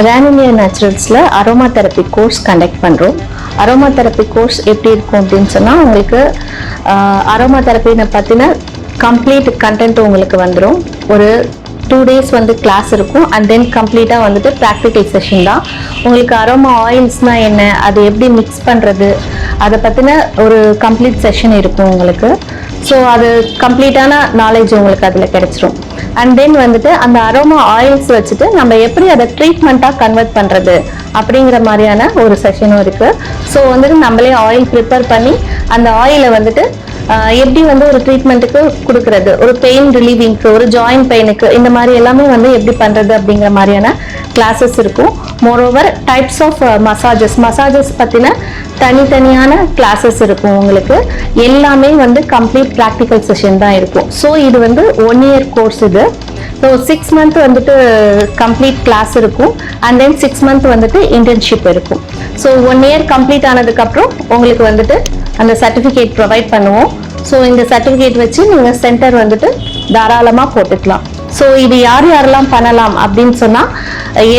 Raninia Naturalsல aroma therapy course conduct பண்ணுறோம். Aroma therapy course எப்படி இருக்கும் அப்படின்னு சொன்னால், உங்களுக்கு அரோமா தெரப்பினை பற்றின கம்ப்ளீட் கண்டென்ட் உங்களுக்கு வந்துடும். ஒரு 2 days வந்து கிளாஸ் இருக்கும். அண்ட் தென் கம்ப்ளீட்டாக வந்துட்டு ப்ராக்டிக்கல் செஷன் தான். உங்களுக்கு அரோமா ஆயில்ஸ்னால் என்ன, அது எப்படி மிக்ஸ் பண்ணுறது, அதை பற்றின ஒரு கம்ப்ளீட் செஷன் இருக்கும் உங்களுக்கு. ஸோ அது கம்ப்ளீட்டான நாலேஜ் உங்களுக்கு அதில் கிடைச்சிரும். அண்ட் தென் வந்துட்டு அந்த அரோமா ஆயில்ஸ் வச்சுட்டு நம்ம எப்படி அதை ட்ரீட்மெண்ட்டாக கன்வெர்ட் பண்ணுறது அப்படிங்கிற மாதிரியான ஒரு செஷனும் இருக்குது. ஸோ வந்துட்டு நம்மளே ஆயில் ப்ரிப்பேர் பண்ணி அந்த ஆயிலை வந்துட்டு எப்படி வந்து ஒரு ட்ரீட்மெண்ட்டுக்கு கொடுக்கறது, ஒரு பெயின் ரிலீவிங்க்கு, ஒரு ஜாயிண்ட் பெயினுக்கு, இந்த மாதிரி எல்லாமே வந்து எப்படி பண்ணுறது அப்படிங்கிற மாதிரியான கிளாஸஸ் இருக்கும். மோரோவர் டைப்ஸ் ஆஃப் மசாஜஸ் பற்றின தனித்தனியான கிளாஸஸ் இருக்கும் உங்களுக்கு. எல்லாமே வந்து கம்ப்ளீட் ப்ராக்டிக்கல் செஷன் தான் இருக்கும். ஸோ இது வந்து 1 year கோர்ஸ் இது. ஸோ 6 month வந்துட்டு கம்ப்ளீட் கிளாஸ் இருக்கும். அண்ட் தென் 6 month வந்துட்டு இன்டர்ன்ஷிப் இருக்கும். ஸோ 1 year கம்ப்ளீட் ஆனதுக்கப்புறம் உங்களுக்கு வந்துட்டு அந்த சர்டிஃபிகேட் ப்ரொவைட் பண்ணுவோம். ஸோ இந்த சர்டிஃபிகேட் வச்சு நீங்கள் சென்டர் வந்துட்டு தாராளமாக போட்டுக்கலாம். ஸோ இது யாரெல்லாம் பண்ணலாம் அப்படின்னு சொன்னால்,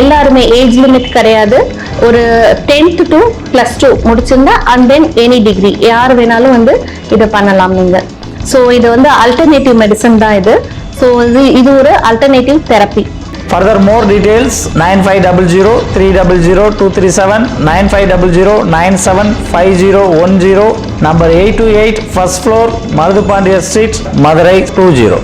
எல்லாருமே ஏஜ் லிமிட் கிடையாது. ஒரு 10th to +2 முடிச்சிருந்தா அண்ட் தென் எனி டிகிரி யார் வேணாலும் வந்து இதை பண்ணலாம் நீங்கள். ஸோ இது வந்து அல்டர்னேட்டிவ் மெடிசன் தான் இது. ஸோ இது ஒரு alternative therapy. Further more details 9500 9500 number 828 first floor Marudupandya Street, Madurai 20.